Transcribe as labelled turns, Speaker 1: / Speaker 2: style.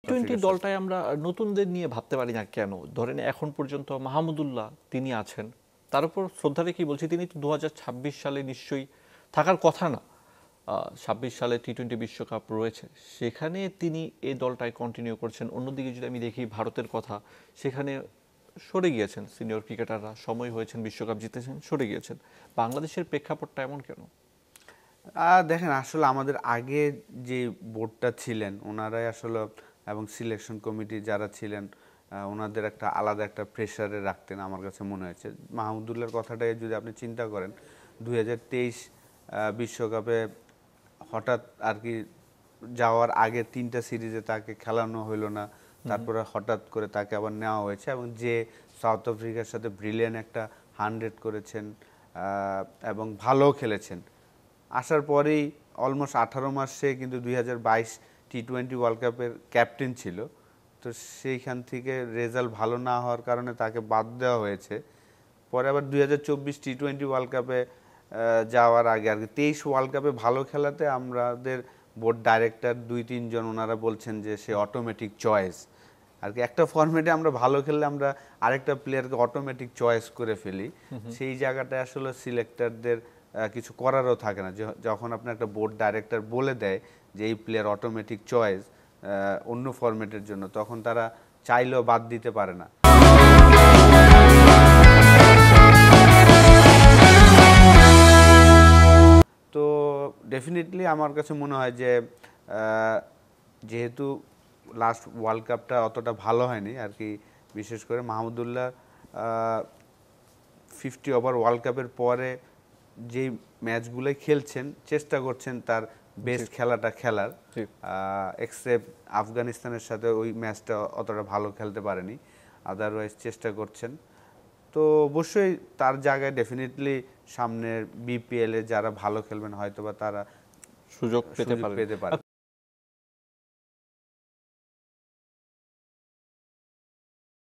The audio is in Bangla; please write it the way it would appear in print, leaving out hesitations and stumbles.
Speaker 1: টি-20 দলটায় আমরা নতুনদের নিয়ে ভাবতে পারি না কেন? ধরেন এখন পর্যন্ত মাহমুদুল্লাহ তিনি আছেন, তার উপর শ্রদ্ধা রেখেই বলছি, তিনি তো 2026 সালে নিশ্চয়ই থাকার কথা না। 26 সালে টি-20 বিশ্বকাপ রয়েছে, সেখানে তিনি এই দলটায় কন্টিনিউ করছেন। অন্যদিকে যদি আমি দেখি ভারতের কথা, সেখানে সরে গিয়েছেন সিনিয়র ক্রিকেটাররা, সময় হয়েছেন, বিশ্বকাপ জিতেছেন, সরে গিয়েছেন। বাংলাদেশের প্রেক্ষাপটটা এমন কেন?
Speaker 2: দেখেন, আসলে আমাদের আগে যে বোর্ডটা ছিলেন ওনারাই আসলে, এবং সিলেকশন কমিটি যারা ছিলেন ওনাদের একটা আলাদা একটা প্রেশারে রাখতেন আমার কাছে মনে হয়েছে। মাহমুদুল্লাহর কথাটাই যদি আপনি চিন্তা করেন, 2023 বিশ্বকাপে হঠাৎ আর কি যাওয়ার আগে 3টা সিরিজে তাকে খেলানো হইলো না, তারপরে হঠাৎ করে তাকে আবার নেওয়া হয়েছে, এবং যে সাউথ আফ্রিকার সাথে ব্রিলিয়ান্ট একটা 100 করেছেন এবং ভালো খেলেছেন। আসার পরেই অলমোস্ট 18 মাস সে কিন্তু 2022 টি-20 ওয়ার্ল্ড কাপের ক্যাপ্টেন ছিল। তো সেইখান থেকে রেজাল্ট ভালো না হওয়ার কারণে তাকে বাদ দেওয়া হয়েছে। পরে আবার 2024 টি-20 ওয়ার্ল্ড কাপে যাওয়ার আগে আর কি 23 ওয়ার্ল্ড কাপে ভালো খেলাতে আমাদের বোর্ড ডাইরেক্টর 2-3 জন ওনারা বলছেন যে সে অটোমেটিক চয়েস আর কি। একটা ফরম্যাটে আমরা ভালো খেললে আমরা আরেকটা প্লেয়ারকে অটোমেটিক চয়েস করে ফেলি, সেই জায়গাটায় আসলে সিলেক্টরদের কিছু করারও থাকে না। যখন আপনার একটা বোর্ড ডাইরেক্টর বলে দেয় যে এই প্লেয়ার অটোমেটিক চয়েস অন্য ফরম্যাটের জন্য, তখন তারা চাইলেও বাদ দিতে পারে না। তো ডেফিনেটলি আমার কাছে মনে হয় যে যেহেতু লাস্ট ওয়ার্ল্ড কাপটা অতটা ভালো হয়নি আর কি, বিশেষ করে মাহমুদুল্লাহ 50 ওভার ওয়ার্ল্ড কাপের পরে যেই ম্যাচগুলোই খেলছেন চেষ্টা করছেন তার বেস্ট খেলাটা খেলার, এক্সেপ্ট আফগানিস্তানের সাথে ওই ম্যাচটা অতটা ভালো খেলতে পারেনি, আদারওয়াইজ চেষ্টা করছেন। তো অবশ্যই তার জায়গায় ডেফিনেটলি সামনের বিপিএল এ যারা ভালো খেলবেন হয়তোবা তারা
Speaker 1: সুযোগ পেতে পারে।